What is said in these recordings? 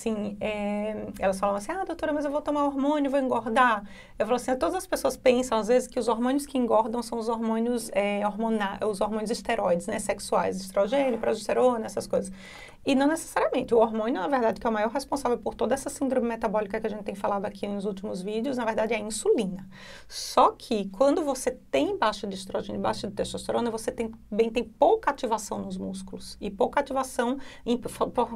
assim, elas falam assim, doutora, mas eu vou tomar hormônio, vou engordar. Eu falo assim, todas as pessoas pensam, às vezes, que os hormônios que engordam são os hormônios os hormônios esteroides, né, sexuais, estrogênio, progesterona, essas coisas. E não necessariamente. O hormônio, na verdade, que é o maior responsável por toda essa síndrome metabólica que a gente tem falado aqui nos últimos vídeos, na verdade, é a insulina. Só que, quando você tem baixa de estrogênio e baixa de testosterona, você também tem pouca ativação nos músculos. E pouca ativação em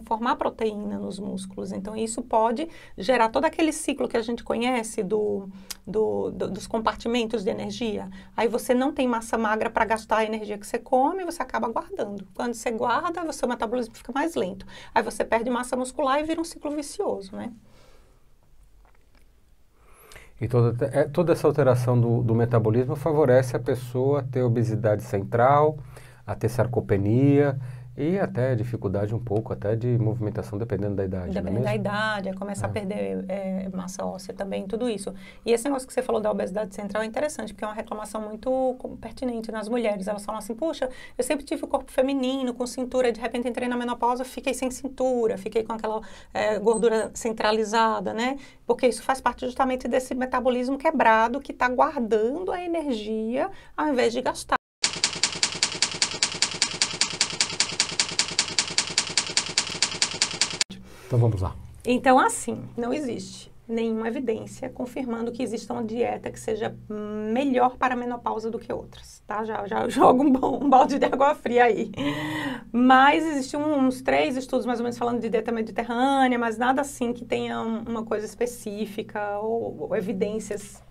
formar proteína nos músculos. Então, isso pode gerar todo aquele ciclo que a gente conhece dos compartimentos de energia. Aí você não tem massa magra para gastar a energia que você come e você acaba guardando. Quando você guarda, o seu metabolismo fica mais lento. Aí você perde massa muscular e vira um ciclo vicioso, né? E toda essa alteração do metabolismo favorece a pessoa a ter obesidade central, a ter sarcopenia e até dificuldade um pouco até de movimentação, dependendo da idade. Dependendo da idade, começa a perder massa óssea também, tudo isso. E esse negócio que você falou da obesidade central é interessante, porque é uma reclamação muito pertinente nas mulheres. Elas falam assim, puxa, eu sempre tive o corpo feminino, com cintura, de repente entrei na menopausa, fiquei sem cintura, fiquei com aquela gordura centralizada, né? Porque isso faz parte justamente desse metabolismo quebrado que está guardando a energia ao invés de gastar. Então vamos lá. Então, assim, não existe nenhuma evidência confirmando que exista uma dieta que seja melhor para a menopausa do que outras, tá? Já jogo um balde de água fria aí. Mas existem uns 3 estudos mais ou menos falando de dieta mediterrânea, mas nada assim que tenha uma coisa específica ou evidências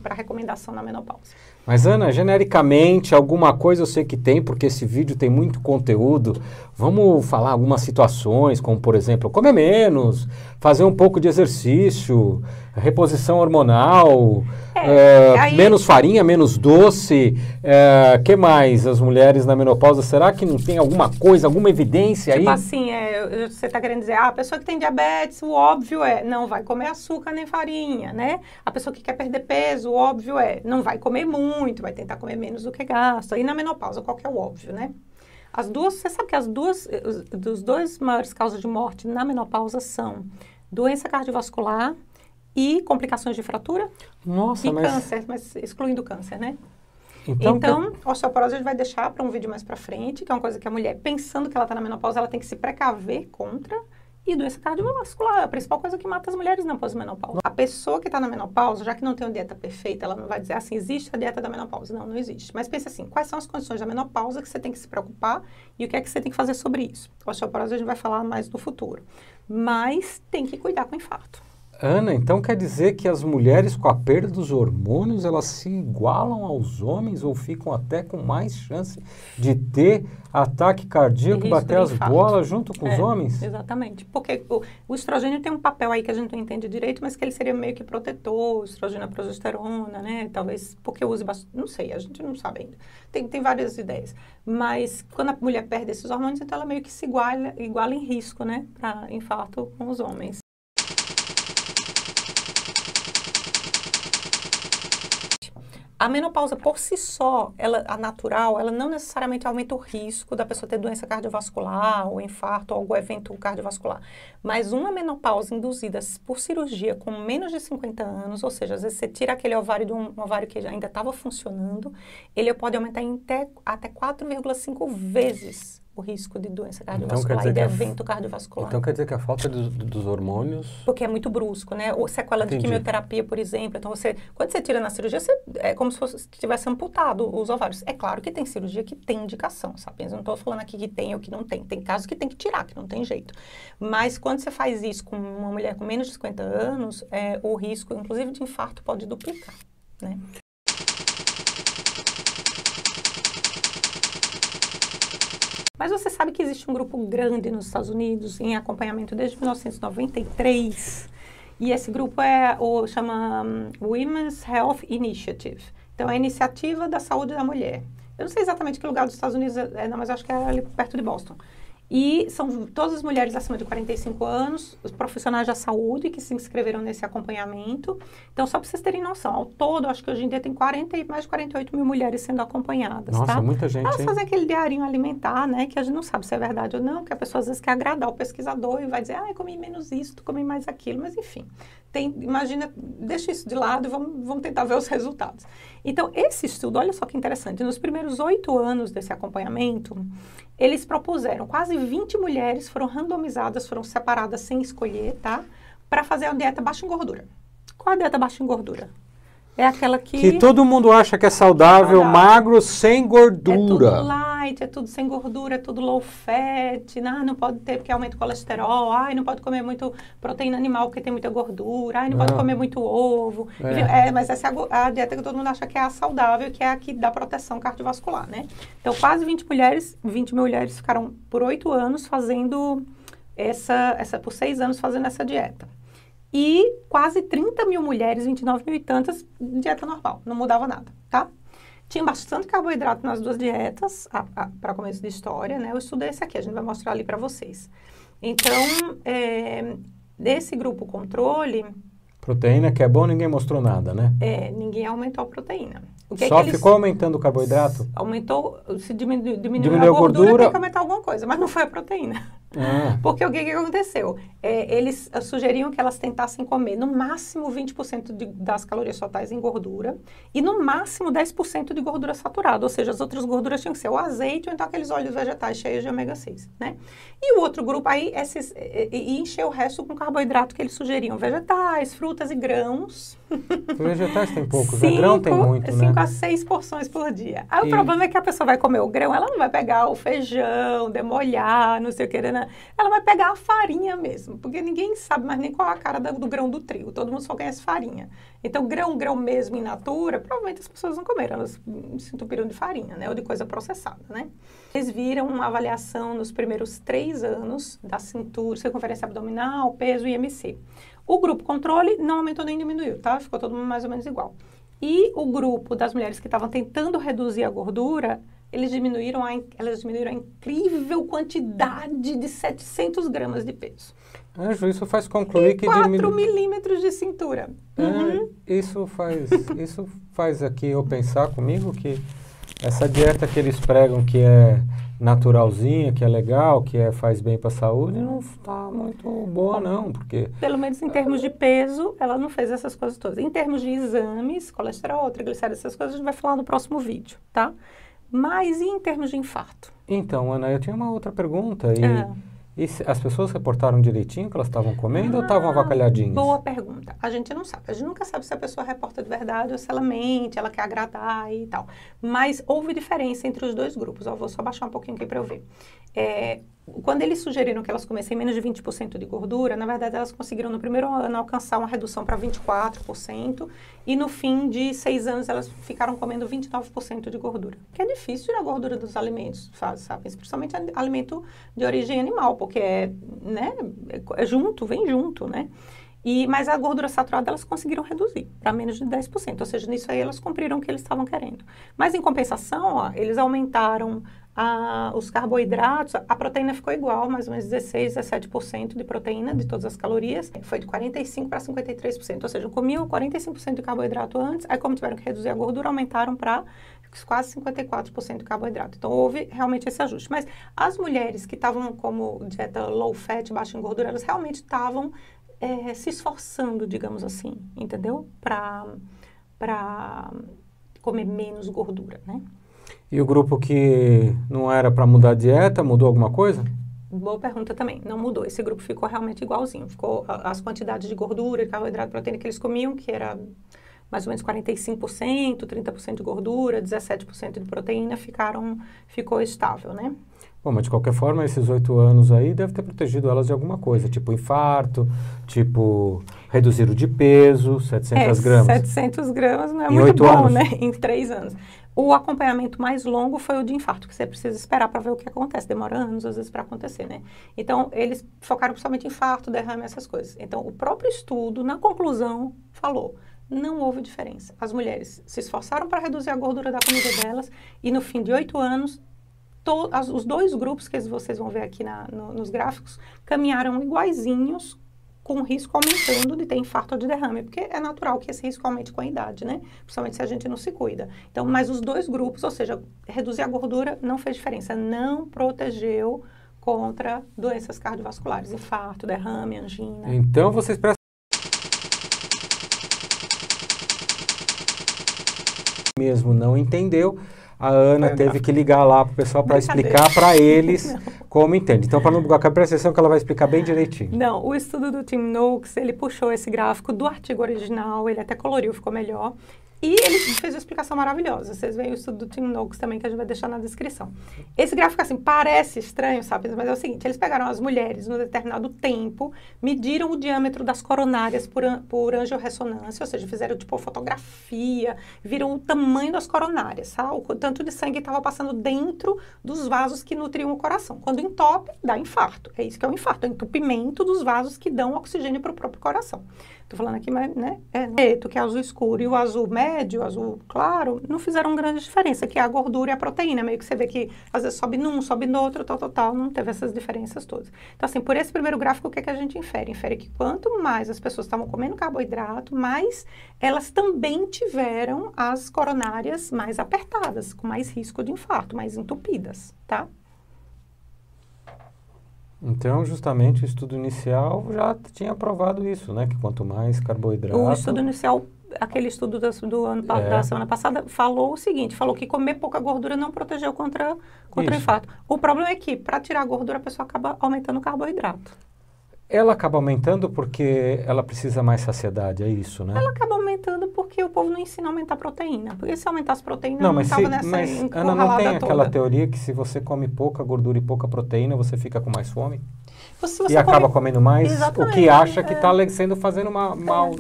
para recomendação na menopausa. Mas, Ana, genericamente, alguma coisa eu sei que tem, porque esse vídeo tem muito conteúdo. Vamos falar algumas situações, como, por exemplo, comer menos, fazer um pouco de exercício, reposição hormonal, menos farinha, menos doce. Que mais as mulheres na menopausa? Será que não tem alguma coisa, alguma evidência aí? Tipo assim, você está querendo dizer, a pessoa que tem diabetes, o óbvio não vai comer açúcar nem farinha, né? A pessoa que quer perder peso, o óbvio não vai comer muito, vai tentar comer menos do que gasta. E na menopausa, qual que é o óbvio, né? Você sabe que dos 2 maiores causas de morte na menopausa são doença cardiovascular e complicações de fratura. Nossa, e câncer, mas excluindo o câncer, né? Então, osteoporose a gente vai deixar para um vídeo mais para frente, que é uma coisa que a mulher, pensando que ela está na menopausa, ela tem que se precaver contra. E doença cardiovascular é a principal coisa que mata as mulheres na pós-menopausa. A pessoa que está na menopausa, já que não tem uma dieta perfeita, ela não vai dizer assim, existe a dieta da menopausa. Não, não existe. Mas pense assim, quais são as condições da menopausa que você tem que se preocupar e o que é que você tem que fazer sobre isso? A osteoporose a gente vai falar mais no futuro. Mas tem que cuidar com o infarto. Ana, então quer dizer que as mulheres com a perda dos hormônios, elas se igualam aos homens ou ficam até com mais chance de ter ataque cardíaco, bater as bolas junto com os homens? Exatamente, porque o estrogênio tem um papel aí que a gente não entende direito, mas que ele seria meio que protetor, o estrogênio, a progesterona, né? Talvez porque use bastante, não sei, a gente não sabe ainda. Tem várias ideias, mas quando a mulher perde esses hormônios, então ela meio que se iguala em risco, né? Para infarto com os homens. A menopausa por si só, a natural, ela não necessariamente aumenta o risco da pessoa ter doença cardiovascular, ou infarto, ou algum evento cardiovascular. Mas uma menopausa induzida por cirurgia com menos de 50 anos, ou seja, às vezes você tira aquele ovário de um ovário que ainda estava funcionando, ele pode aumentar em até 4,5 vezes o risco de doença cardiovascular e de evento cardiovascular. Então quer dizer que a falta dos hormônios... Porque é muito brusco, né? Ou sequela de quimioterapia, por exemplo. Então, quando você tira na cirurgia, é como se tivesse amputado os ovários. É claro que tem cirurgia que tem indicação, sabe? Eu não estou falando aqui que tem ou que não tem. Tem casos que tem que tirar, que não tem jeito. Mas quando você faz isso com uma mulher com menos de 50 anos, o risco, inclusive de infarto, pode duplicar, né? Mas você sabe que existe um grupo grande nos Estados Unidos em acompanhamento desde 1993 e esse grupo chama Women's Health Initiative. Então, é a Iniciativa da Saúde da Mulher. Eu não sei exatamente que lugar dos Estados Unidos não, mas acho que é ali perto de Boston. E são todas as mulheres acima de 45 anos, os profissionais da saúde que se inscreveram nesse acompanhamento. Então, só para vocês terem noção, ao todo, acho que hoje em dia tem mais de 48 mil mulheres sendo acompanhadas, Nossa, tá? muita gente, Elas hein? fazem aquele diarinho alimentar, né? Que a gente não sabe se é verdade ou não, porque a pessoa às vezes quer agradar o pesquisador e vai dizer, eu comi menos isso, tu comi mais aquilo, mas enfim. Imagina, deixa isso de lado e vamos tentar ver os resultados. Então, esse estudo, olha só que interessante, nos primeiros 8 anos desse acompanhamento, eles propuseram, quase 20 mulheres foram randomizadas, foram separadas sem escolher, tá? Para fazer a dieta baixa em gordura. Qual é a dieta baixa em gordura? É aquela que todo mundo acha que é saudável, magro, sem gordura. É tudo light, é tudo sem gordura, é tudo low fat. Não pode ter porque aumenta o colesterol. Não pode comer muito proteína animal porque tem muita gordura. Não pode comer muito ovo. Mas essa é a dieta que todo mundo acha que é a saudável, que é a que dá proteção cardiovascular, né? Então, quase 20 mil mulheres ficaram por 8 anos fazendo por 6 anos fazendo essa dieta. E quase 30 mil mulheres, 29 mil e tantas, dieta normal, não mudava nada, tá? Tinha bastante carboidrato nas duas dietas, para começo de história, né? Eu estudei esse aqui, a gente vai mostrar ali para vocês. Então, desse grupo controle... Proteína, que é bom, ninguém mostrou nada, né? Ninguém aumentou a proteína. Só ficou aumentando o carboidrato? Se diminuiu a gordura, tem que aumentar alguma coisa, mas não foi a proteína. Porque o que aconteceu? Eles sugeriam que elas tentassem comer no máximo 20% das calorias totais em gordura e no máximo 10% de gordura saturada, ou seja, as outras gorduras tinham que ser o azeite ou então aqueles óleos vegetais cheios de ômega 6, né? E o outro grupo aí, e encher o resto com carboidrato que eles sugeriam, vegetais, frutas e grãos. Vegetais tem poucos, grão tem muito, né? 5 a 6 porções por dia. Aí o problema é que a pessoa vai comer o grão, ela não vai pegar o feijão, demolhar, não sei o que, né? Ela vai pegar a farinha mesmo, porque ninguém sabe mais nem qual é a cara do grão do trigo, todo mundo só conhece farinha. Então, grão mesmo in natura, provavelmente as pessoas não comeram, elas se entupiram de farinha, né? Ou de coisa processada, né? Eles viram uma avaliação nos primeiros 3 anos da cintura, circunferência abdominal, peso e IMC. O grupo controle não aumentou nem diminuiu, tá? Ficou todo mundo mais ou menos igual. E o grupo das mulheres que estavam tentando reduzir a gordura, elas diminuíram a incrível quantidade de 700 gramas de peso. Anjo, isso faz concluir que 4 milímetros de cintura. Isso faz aqui eu pensar comigo que essa dieta que eles pregam que é naturalzinha, que é legal, que faz bem para a saúde, não está muito boa não, porque... Pelo menos em termos de peso, ela não fez essas coisas todas. Em termos de exames, colesterol, triglicéridos, essas coisas, a gente vai falar no próximo vídeo, tá? Mas e em termos de infarto? Então, Ana, eu tinha uma outra pergunta. E as pessoas reportaram direitinho que elas estavam comendo ou estavam avacalhadinhas? Boa pergunta. A gente não sabe. A gente nunca sabe se a pessoa reporta de verdade ou se ela mente, ela quer agradar e tal. Mas houve diferença entre os dois grupos. Eu vou só baixar um pouquinho aqui para eu ver. Quando eles sugeriram que elas comessem menos de 20% de gordura, na verdade elas conseguiram no primeiro ano alcançar uma redução para 24% e no fim de 6 anos elas ficaram comendo 29% de gordura. Que é difícil tirar a gordura dos alimentos, sabe? Principalmente alimento de origem animal, porque vem junto, né? Mas a gordura saturada elas conseguiram reduzir para menos de 10%, ou seja, nisso aí elas cumpriram o que eles estavam querendo. Mas em compensação, eles aumentaram os carboidratos, a proteína ficou igual, mais ou menos 16, 17% de proteína de todas as calorias, foi de 45% para 53%, ou seja, comiam 45% de carboidrato antes, aí como tiveram que reduzir a gordura, aumentaram para quase 54% de carboidrato. Então, houve realmente esse ajuste. Mas as mulheres que estavam como dieta low fat, baixa em gordura, elas realmente estavam se esforçando, digamos assim, entendeu? Para comer menos gordura, né? E o grupo que não era para mudar a dieta, mudou alguma coisa? Boa pergunta também. Não mudou. Esse grupo ficou realmente igualzinho. Ficou as quantidades de gordura, carboidrato, proteína que eles comiam, que era mais ou menos 45%, 30% de gordura, 17% de proteína, ficou estável, né? Bom, mas de qualquer forma, esses 8 anos aí deve ter protegido elas de alguma coisa, tipo infarto, tipo reduzir o de peso, 700 gramas. 700 gramas não é muito bom, né? Em 3 anos. O acompanhamento mais longo foi o de infarto, que você precisa esperar para ver o que acontece. Demora anos, às vezes, para acontecer, né? Então, eles focaram principalmente em infarto, derrame, essas coisas. Então, o próprio estudo, na conclusão, falou, não houve diferença. As mulheres se esforçaram para reduzir a gordura da comida delas e, no fim de 8 anos, os dois grupos que vocês vão ver aqui nos gráficos caminharam iguaizinhos, com o risco aumentando de ter infarto ou de derrame, porque é natural que esse risco aumente com a idade, né? Principalmente se a gente não se cuida. Então, mas os dois grupos, ou seja, reduzir a gordura não fez diferença, não protegeu contra doenças cardiovasculares, infarto, derrame, angina. Então, vocês prestam mesmo não entendeu, a Ana teve que ligar lá para o pessoal para explicar para eles como entende. Então, para não bugar a presta atenção que ela vai explicar bem direitinho. Não, o estudo do Tim Noakes, ele puxou esse gráfico do artigo original, ele até coloriu, ficou melhor. E ele fez uma explicação maravilhosa. Vocês veem o estudo do Tim Noakes também, que a gente vai deixar na descrição. Esse gráfico, assim, parece estranho, sabe? Mas é o seguinte, eles pegaram as mulheres num determinado tempo, mediram o diâmetro das coronárias por angiorressonância, ou seja, fizeram, tipo, fotografia, viram o tamanho das coronárias, tá? O tanto de sangue estava passando dentro dos vasos que nutriam o coração. Quando entope, dá infarto. É isso que é o infarto, é o entupimento dos vasos que dão oxigênio para o próprio coração. Tô falando aqui, mas, né? Preto, que é azul escuro, e o azul médio, o azul claro, não fizeram grande diferença, que é a gordura e a proteína. Meio que você vê que às vezes sobe num, sobe no outro, tal, não teve essas diferenças todas. Então, assim, por esse primeiro gráfico, o que é que a gente infere? Infere que quanto mais as pessoas estavam comendo carboidrato, mais elas também tiveram as coronárias mais apertadas, com mais risco de infarto, mais entupidas, tá? Então, justamente, o estudo inicial já tinha provado isso, né? Que quanto mais carboidrato... O estudo inicial, aquele estudo da semana passada, falou o seguinte, falou que comer pouca gordura não protegeu contra o infarto. O problema é que, para tirar a gordura, a pessoa acaba aumentando o carboidrato. Ela acaba aumentando porque ela precisa mais saciedade, é isso, né? Ela acaba aumentando porque o povo não ensina a aumentar a proteína. Porque se aumentasse proteína, não estava nessa mas Ana, não tem aquela teoria que se você come pouca gordura e pouca proteína, você fica com mais fome? E acaba comendo mais, o que acha que está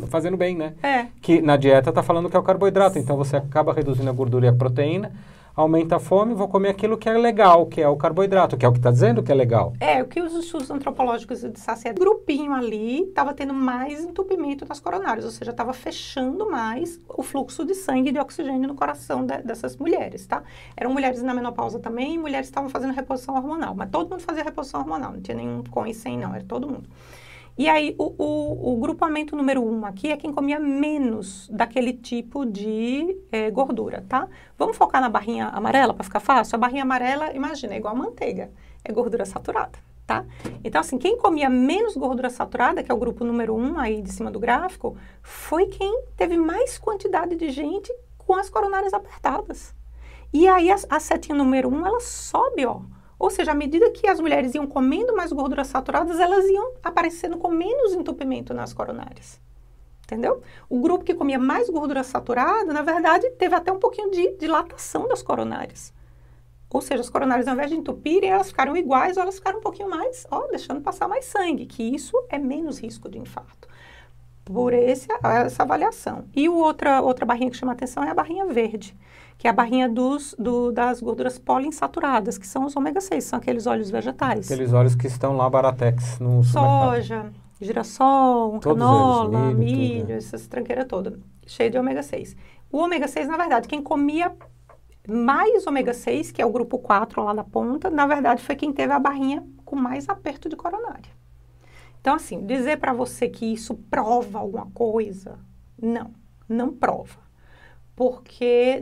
fazendo bem, né? Que na dieta está falando que é o carboidrato, então você acaba reduzindo a gordura e a proteína, aumenta a fome, vou comer aquilo que é legal, que é o carboidrato, que é o que está dizendo que é legal. O que os estudos antropológicos de saciedade, o grupinho ali estava tendo mais entupimento das coronárias, ou seja, estava fechando mais o fluxo de sangue e de oxigênio no coração dessas mulheres, tá? Eram mulheres na menopausa também, mulheres que estavam fazendo reposição hormonal, mas todo mundo fazia reposição hormonal, não tinha nenhum com e sem não, era todo mundo. E aí, o grupamento número 1 aqui é quem comia menos daquele tipo de gordura, tá? Vamos focar na barrinha amarela para ficar fácil? A barrinha amarela, imagina, é igual a manteiga, é gordura saturada, tá? Então, assim, quem comia menos gordura saturada, que é o grupo número 1 aí de cima do gráfico, foi quem teve mais quantidade de gente com as coronárias apertadas. E aí, a setinha número 1, ela sobe, ó. Ou seja, à medida que as mulheres iam comendo mais gorduras saturadas, elas iam aparecendo com menos entupimento nas coronárias. Entendeu? O grupo que comia mais gordura saturada, na verdade, teve até um pouquinho de dilatação das coronárias. Ou seja, as coronárias, ao invés de entupirem, elas ficaram iguais ou elas ficaram um pouquinho mais, ó, deixando passar mais sangue, que isso é menos risco de infarto. Por essa avaliação. E outra barrinha que chama atenção é a barrinha verde, que é a barrinha das gorduras poliinsaturadas, que são os ômega 6, são aqueles óleos vegetais. Aqueles óleos que estão lá baratex no supermercado. Soja, girassol, canola, milho, essas tranqueiras todas, cheio de ômega 6. O ômega 6, na verdade, quem comia mais ômega 6, que é o grupo 4 lá na ponta, na verdade foi quem teve a barrinha com mais aperto de coronária. Então, assim, dizer para você que isso prova alguma coisa, não prova. Porque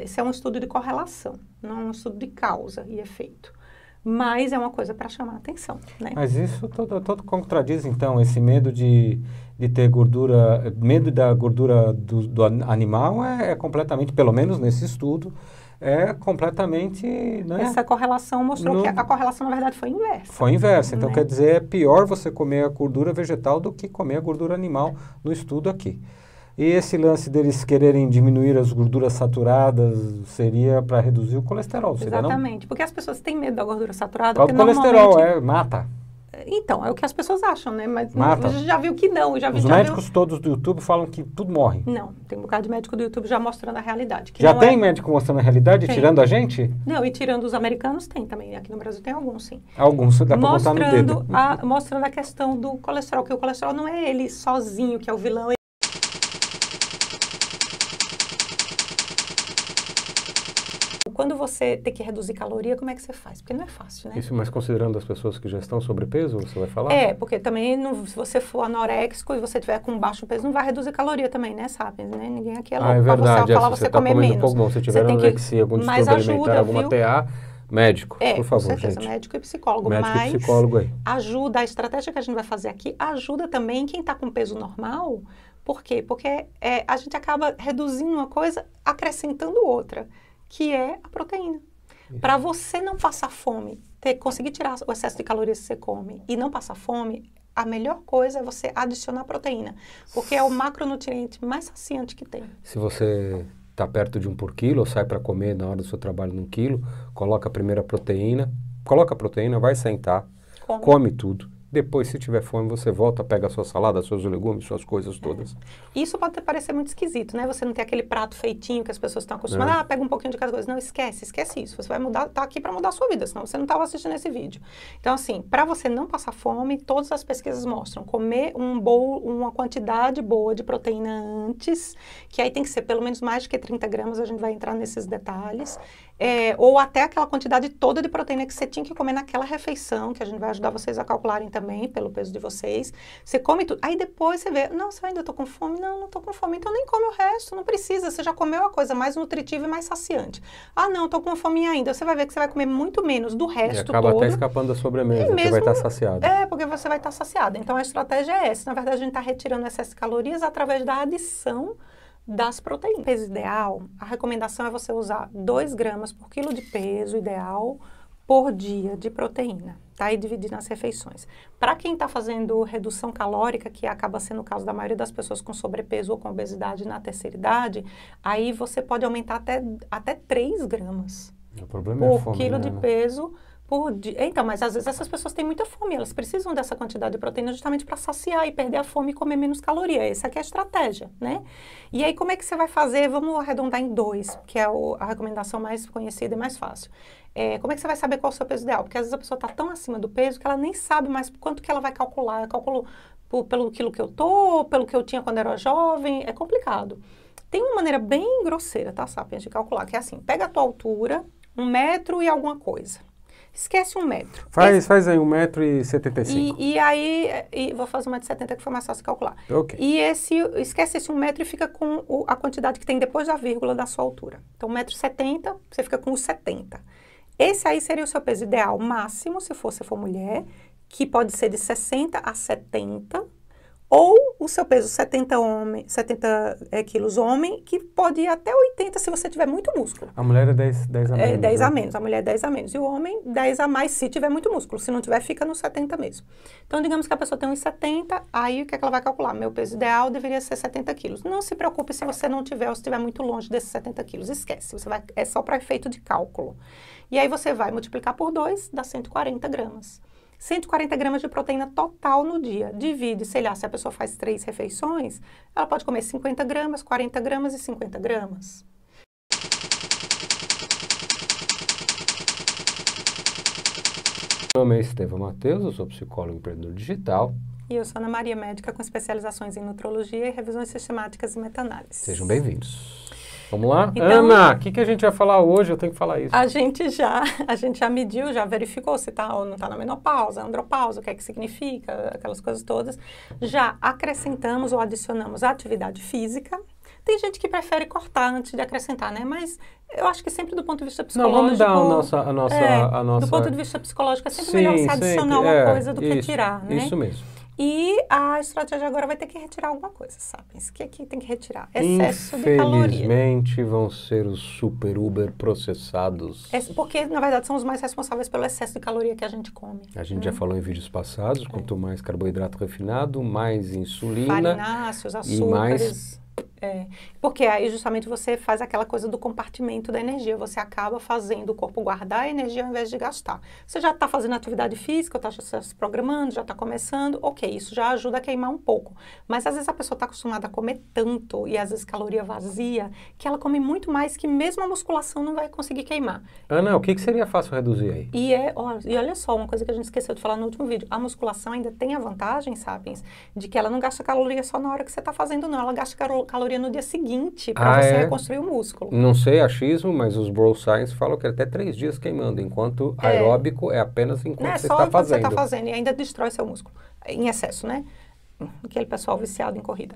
esse é um estudo de correlação, não é um estudo de causa e efeito. Mas é uma coisa para chamar a atenção, né? Mas isso todo contradiz, então, esse medo de ter gordura, medo da gordura do animal é completamente, pelo menos nesse estudo, é completamente... Né? Essa correlação mostrou que a correlação, na verdade, foi inversa. Foi inversa. Então, quer dizer, é pior você comer a gordura vegetal do que comer a gordura animal no estudo aqui. E esse lance deles quererem diminuir as gorduras saturadas seria para reduzir o colesterol, seria não? Exatamente, porque as pessoas têm medo da gordura saturada. O colesterol, mata. Então, é o que as pessoas acham, né? Mas mata. Já viu que não. Os médicos todos do YouTube falam que tudo morre. Não, tem um bocado de médico do YouTube já mostrando a realidade. Que já tem médico mostrando a realidade, tirando a gente? Não, e tirando os americanos tem também. Aqui no Brasil tem alguns, sim. Alguns, dá para botar no dedo. Mostrando a questão do colesterol, que o colesterol não é ele sozinho que é o vilão. quando você tem que reduzir caloria, como é que você faz? Porque não é fácil, né? Isso, mas considerando as pessoas que já estão sobrepeso, você vai falar? Porque também, se você for anoréxico e você tiver com baixo peso, não vai reduzir caloria também, né, Sapiens? Né? Ninguém aqui é louco é pra verdade. você falar Se você tá comer comendo menos. pouco, bom, se tiver anorexia, algum distúrbio alimentar, alguma TA, médico, por favor, com certeza, gente. médico e psicólogo. Médico e psicólogo aí. Ajuda, a estratégia que a gente vai fazer aqui, ajuda também quem está com peso normal. Por quê? Porque a gente acaba reduzindo uma coisa, acrescentando outra, que é a proteína. Para você não passar fome, conseguir tirar o excesso de calorias que você come e não passar fome, a melhor coisa é você adicionar proteína, porque é o macronutriente mais saciante que tem. Se você está perto de 1 por quilo, ou sai para comer na hora do seu trabalho num quilo, coloca a primeira proteína, vai sentar, come tudo. Depois, se tiver fome, você volta, pega a sua salada, seus legumes, suas coisas todas. Isso pode parecer muito esquisito, né? Você não tem aquele prato feitinho que as pessoas estão acostumadas. Pega um pouquinho de cada coisa. Não, esquece isso. Você vai mudar, tá aqui para mudar a sua vida, senão você não estava assistindo esse vídeo. Então, assim, para você não passar fome, todas as pesquisas mostram comer uma quantidade boa de proteína antes, que aí tem que ser pelo menos mais do que 30 gramas, a gente vai entrar nesses detalhes, ou até aquela quantidade toda de proteína que você tinha que comer naquela refeição, que a gente vai ajudar vocês a calcularem também, pelo peso de vocês. Você come tudo. Aí depois você vê, não, eu ainda tô com fome? Não tô com fome. Então nem come o resto, não precisa. Você já comeu a coisa mais nutritiva e mais saciante. Ah, não, tô com fome ainda. Você vai ver que você vai comer muito menos do resto todo. E acaba até escapando da sobremesa, porque vai estar saciado. Porque você vai estar saciado. Então a estratégia é essa. Na verdade, a gente está retirando o excesso de calorias através da adição das proteínas. O peso ideal, a recomendação é você usar 2 gramas por quilo de peso ideal por dia de proteína, tá? E dividir nas refeições. Para quem está fazendo redução calórica, que acaba sendo o caso da maioria das pessoas com sobrepeso ou com obesidade na terceira idade, aí você pode aumentar até 3 gramas por quilo de peso por dia. Então, mas às vezes essas pessoas têm muita fome, elas precisam dessa quantidade de proteína justamente para saciar e perder a fome e comer menos caloria. Essa aqui é a estratégia, né? E aí, como é que você vai fazer? Vamos arredondar em 2, que é a recomendação mais conhecida e mais fácil. Como é que você vai saber qual é o seu peso ideal? Porque às vezes a pessoa está tão acima do peso que ela nem sabe mais quanto que ela vai calcular. Eu calculo pelo quilo que eu tô, pelo que eu tinha quando era jovem, é complicado. Tem uma maneira bem grosseira, tá, Sapiens, de calcular, que é assim, pega a tua altura, 1 metro e alguma coisa. Esquece 1 metro. Faz aí 1,75 m. E aí, vou fazer 1,70 m que foi mais fácil de calcular. Ok. E esquece esse 1 metro e fica com a quantidade que tem depois da vírgula da sua altura. Então, 1,70 m, você fica com os 70. Esse aí seria o seu peso ideal máximo, se você for mulher, que pode ser de 60 a 70, ou o seu peso 70 quilos homem, que pode ir até 80 se você tiver muito músculo. A mulher é 10 a menos. 10 a menos, a mulher é 10 a menos. E o homem, 10 a mais se tiver muito músculo. Se não tiver, fica nos 70 mesmo. Então, digamos que a pessoa tem uns 70, aí o que é que ela vai calcular? Meu peso ideal deveria ser 70 quilos. Não se preocupe se você não tiver ou se estiver muito longe desses 70 quilos. Esquece, é só para efeito de cálculo. E aí você vai multiplicar por 2, dá 140 gramas. 140 gramas de proteína total no dia. Divide, sei lá, se a pessoa faz 3 refeições, ela pode comer 50 gramas, 40 gramas e 50 gramas. Meu nome é Estevão Matheus, eu sou psicólogo empreendedor digital. E eu sou Ana Maria, médica com especializações em nutrologia e revisões sistemáticas e meta-análise. Sejam bem-vindos. Vamos lá? Então, Ana, o que a gente vai falar hoje? Eu tenho que falar isso. A gente já mediu, já verificou se tá ou não está na menopausa, andropausa, o que é que significa, aquelas coisas todas. Já acrescentamos ou adicionamos a atividade física. Tem gente que prefere cortar antes de acrescentar, né? Mas eu acho que sempre do ponto de vista psicológico... Não, vamos dar a nossa... Do ponto de vista psicológico, é sempre melhor se adicionar uma coisa do que tirar, né? Isso mesmo. E a estratégia agora vai ter que retirar alguma coisa, sabe? O que aqui tem que retirar? Excesso de caloria. Infelizmente vão ser os super Uber processados. Porque, na verdade, são os mais responsáveis pelo excesso de caloria que a gente come. A gente já falou em vídeos passados, quanto mais carboidrato refinado, mais insulina. Farináceos, açúcares. Porque aí justamente você faz aquela coisa do compartimento da energia, você acaba fazendo o corpo guardar a energia ao invés de gastar. Você já está fazendo atividade física, está se programando, já está começando, ok, isso já ajuda a queimar um pouco. Mas às vezes a pessoa está acostumada a comer tanto, e às vezes caloria vazia, que ela come muito mais que mesmo a musculação não vai conseguir queimar. Ana, o que seria fácil reduzir aí? E olha só, uma coisa que a gente esqueceu de falar no último vídeo, a musculação ainda tem a vantagem, Sapiens, de que ela não gasta caloria só na hora que você está fazendo, não, ela gasta caloria no dia seguinte para você reconstruir o músculo. Não sei achismo, mas os Bro Science falam que até 3 dias queimando, enquanto aeróbico é apenas enquanto você está fazendo. Você está fazendo e ainda destrói seu músculo em excesso, né? Aquele pessoal viciado em corrida.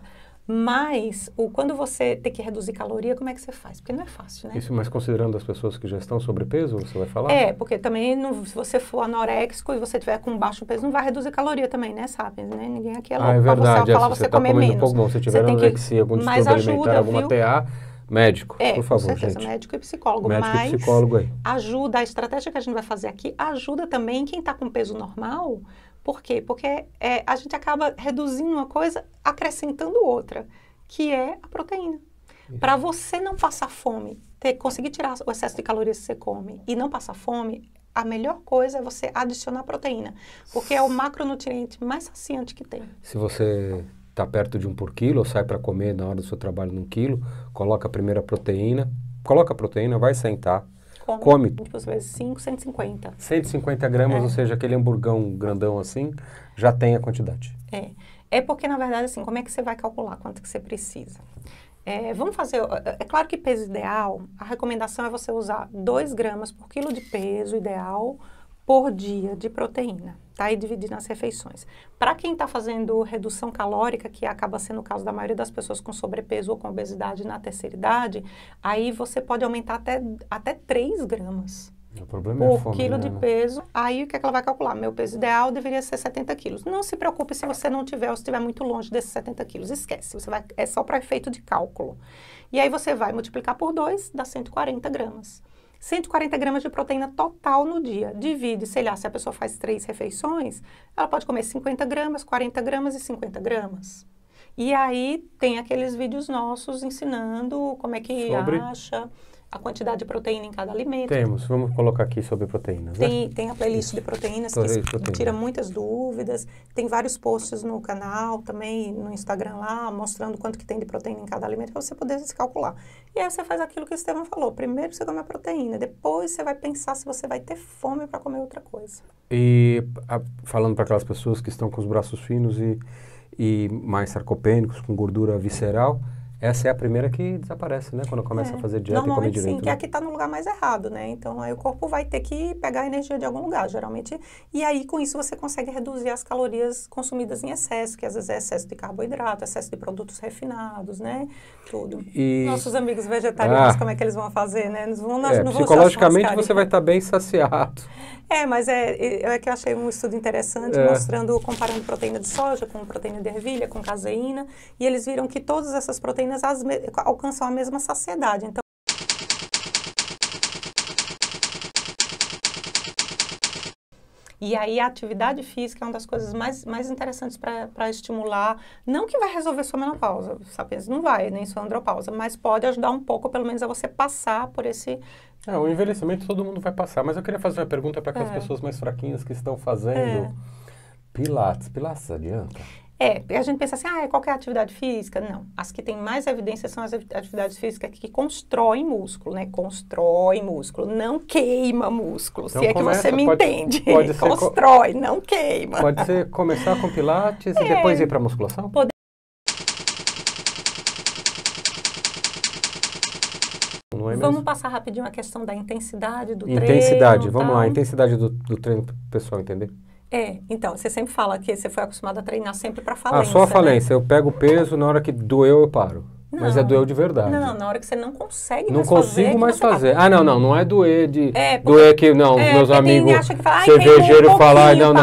Mas, quando você tem que reduzir caloria, como é que você faz? Porque não é fácil, né? Isso, mas considerando as pessoas que já estão sobrepeso, você vai falar? Porque também, se você for anoréxico e você tiver com baixo peso, não vai reduzir caloria também, né? Sabe? Né? Ninguém aqui é louco. É verdade. Falar você tá comer comendo menos. pouco, bom. Se tiver anorexia, algum distúrbio alimentar, alguma TA, médico, por favor, com certeza, gente. médico e psicólogo. Médico e psicólogo aí. Ajuda, a estratégia que a gente vai fazer aqui, ajuda também quem está com peso normal. Por quê? Porque a gente acaba reduzindo uma coisa, acrescentando outra, que é a proteína. Para você não passar fome, conseguir tirar o excesso de calorias que você come e não passar fome, a melhor coisa é você adicionar proteína, porque é o macronutriente mais saciante que tem. Se você está perto de 1 por quilo, ou sai para comer na hora do seu trabalho num quilo, coloca a primeira proteína, vai sentar, come. Às vezes 5, 150. 150 gramas, ou seja, aquele hamburgão grandão assim, já tem a quantidade. É porque, na verdade, assim, como é que você vai calcular quanto que você precisa? Vamos fazer... É claro que peso ideal, a recomendação é você usar 2 gramas por quilo de peso ideal por dia de proteína, tá? E dividir nas refeições. Para quem está fazendo redução calórica, que acaba sendo o caso da maioria das pessoas com sobrepeso ou com obesidade na terceira idade, aí você pode aumentar até 3 gramas. O problema é a fome, quilo de peso. Aí o que é que ela vai calcular? Meu peso ideal deveria ser 70 quilos. Não se preocupe se você não tiver ou se estiver muito longe desses 70 quilos. Esquece, é só para efeito de cálculo. E aí você vai multiplicar por 2, dá 140 gramas. 140 gramas de proteína total no dia. Divide, sei lá, se a pessoa faz 3 refeições, ela pode comer 50 gramas, 40 gramas e 50 gramas. E aí tem aqueles vídeos nossos ensinando como é que acha a quantidade de proteína em cada alimento. Vamos colocar aqui sobre proteínas, né? Tem a playlist de proteínas que tira muitas dúvidas. Tem vários posts no canal, também no Instagram lá, mostrando quanto que tem de proteína em cada alimento para você poder se calcular. E aí você faz aquilo que o Estevão falou. Primeiro você come a proteína, depois você vai pensar se você vai ter fome para comer outra coisa. E falando para aquelas pessoas que estão com os braços finos e mais sarcopênicos, com gordura visceral, essa é a primeira que desaparece, né? Quando começa a fazer dieta e comer direito. Sim, que aqui está no lugar mais errado, né? Então, aí o corpo vai ter que pegar a energia de algum lugar, geralmente. E aí, com isso, você consegue reduzir as calorias consumidas em excesso, que às vezes é excesso de carboidrato, excesso de produtos refinados, né? Tudo. Nossos amigos vegetarianos, como é que eles vão fazer, né? Psicologicamente, você vai estar bem saciado. Mas é que eu achei um estudo interessante, comparando proteína de soja com proteína de ervilha, com caseína, e eles viram que todas essas proteínas alcançam a mesma saciedade. Então, e aí a atividade física é uma das coisas mais interessantes para estimular, não que vai resolver sua menopausa, sabe? Não vai, nem sua andropausa, mas pode ajudar um pouco, pelo menos, a você passar por esse... O envelhecimento todo mundo vai passar, mas eu queria fazer uma pergunta para aquelas pessoas mais fraquinhas que estão fazendo Pilates. Pilates adianta? A gente pensa assim, qual que é a atividade física? Não, as que têm mais evidência são as atividades físicas que constroem músculo, né? Constrói músculo, não queima músculo, então, se é que você me entende. Constrói, não queima. Pode ser começar com Pilates e depois ir para musculação? Vamos passar rapidinho a questão da intensidade do treino. Intensidade, vamos lá, a intensidade do treino para o pessoal entender. Então, você sempre fala que você foi acostumado a treinar sempre para falência. Só a falência, né? Eu pego o peso, na hora que doeu eu paro. Não, mas doeu de verdade. Não, na hora que você não consegue mais fazer. Não consigo mais fazer. Não é doer de... doer que, meus amigos cervejeiros falam,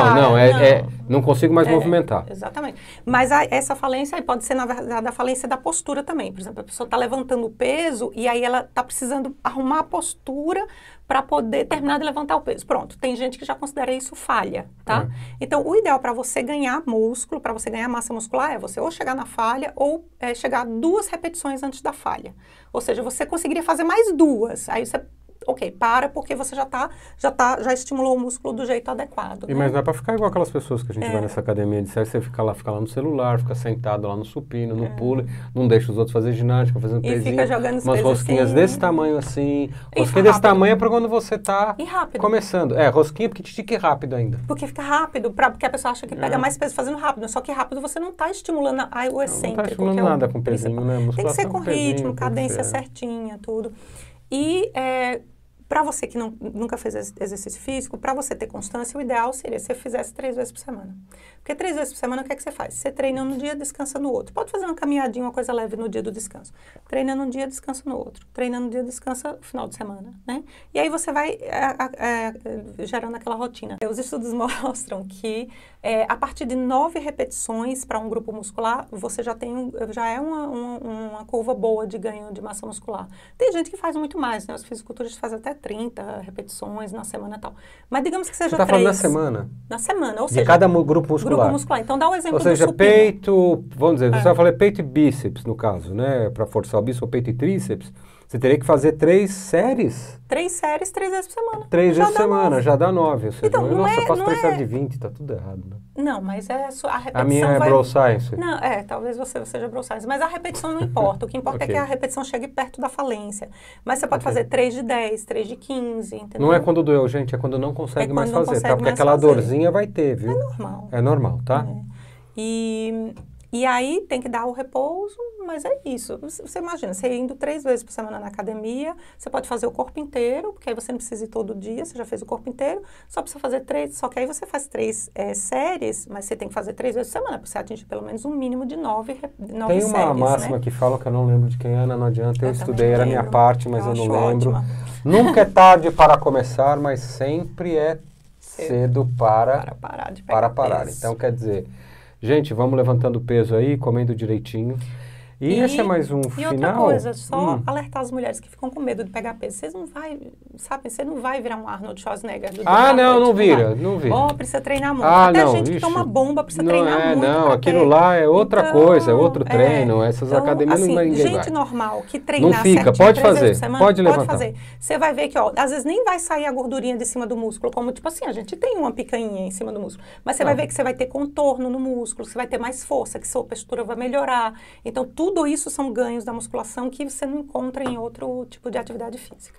não consigo mais movimentar. Exatamente. Mas essa falência aí pode ser, na verdade, a falência da postura também. Por exemplo, a pessoa está levantando o peso e aí ela está precisando arrumar a postura para poder terminar de levantar o peso. Pronto, tem gente que já considera isso falha, tá? Então, o ideal para você ganhar músculo, para você ganhar massa muscular, é você ou chegar na falha ou chegar a 2 repetições antes da falha. Ou seja, você conseguiria fazer mais 2. Aí você ok, para porque você já estimulou o músculo do jeito adequado. E, mas não é para ficar igual aquelas pessoas que a gente vai nessa academia de série, você fica lá no celular, fica sentado lá no supino, no pulley, não deixa os outros fazer ginástica, fazendo E pezinho. fica jogando umas rosquinhas assim. desse tamanho assim. E Rosquinha desse rápido. tamanho é para quando você tá E rápido. começando. Rosquinha porque te que rápido ainda. Porque fica rápido, porque a pessoa acha que pega mais peso fazendo rápido. Só que rápido você não está estimulando o excêntrico. Não tá estimulando nada com pezinho, né? Tem que ser com pezinho, ritmo, cadência certinha, tudo. E para você que nunca fez exercício físico, para você ter constância, o ideal seria se você fizesse 3 vezes por semana. Porque 3 vezes por semana, o que é que você faz? Você treina num dia, descansa no outro. Pode fazer uma caminhadinha, uma coisa leve no dia do descanso. Treina num dia, descansa no outro. Treina num dia, descansa no final de semana, né? E aí você vai gerando aquela rotina. Os estudos mostram que a partir de 9 repetições para um grupo muscular, você já é uma curva boa de ganho de massa muscular. Tem gente que faz muito mais, né? Os fisiculturistas fazem até 30 repetições na semana e tal. Mas digamos que seja 3. Você tá falando na semana? Na semana, ou de seja... cada grupo muscular. Grupo muscular. Então dá o exemplo do supino. Ou seja, peito, vamos dizer, você vai falar peito e bíceps, no caso, né? Para forçar o bíceps, ou peito e tríceps, você teria que fazer 3 séries? 3 séries, 3 vezes por semana. 3 vezes por semana, já dá 9. Então, nossa, eu faço 3 séries de 20, tá tudo errado, né? Não, mas a repetição a minha é Bro Science. Não, talvez você seja Bro Science, mas a repetição não importa. O que importa é que a repetição chegue perto da falência. Mas você pode fazer 3 de 10, 3 de 15, entendeu? Não é quando doeu, gente, é quando não consegue mais não fazer, consegue tá? Porque mais aquela fazer. dorzinha vai ter, viu? É normal. É normal, tá? E aí tem que dar o repouso, mas é isso. Você imagina, você indo 3 vezes por semana na academia, você pode fazer o corpo inteiro, porque aí você não precisa ir todo dia, você já fez o corpo inteiro, só precisa fazer 3, só que aí você faz 3 séries, mas você tem que fazer 3 vezes por semana, para você atingir pelo menos um mínimo de 9 séries. Tem uma máxima, né, que fala que eu não lembro de quem é, não adianta, eu estudei, era a minha parte, mas eu não lembro. Ótima. Nunca é tarde para começar, mas sempre é cedo para parar de pegar peso. Então, quer dizer... Gente, vamos levantando o peso aí, comendo direitinho. E esse é mais um final. E outra coisa, só alertar as mulheres que ficam com medo de pegar peso. Vocês não vai, sabe, você não vai virar um Arnold Schwarzenegger do dia pra noite, não vira. Precisa treinar muito. Até a gente que toma bomba precisa treinar muito. Não, aquilo lá é outra coisa, é outro treino. Essas academias assim, não vai ninguém gente normal que treinar não fica, pode fazer, semana, pode levantar. Pode fazer. Você vai ver que, às vezes nem vai sair a gordurinha de cima do músculo, como tipo assim, a gente tem uma picanha em cima do músculo. Mas você vai ver que você vai ter contorno no músculo, você vai ter mais força, que sua postura vai melhorar. Então, tudo isso são ganhos da musculação que você não encontra em outro tipo de atividade física.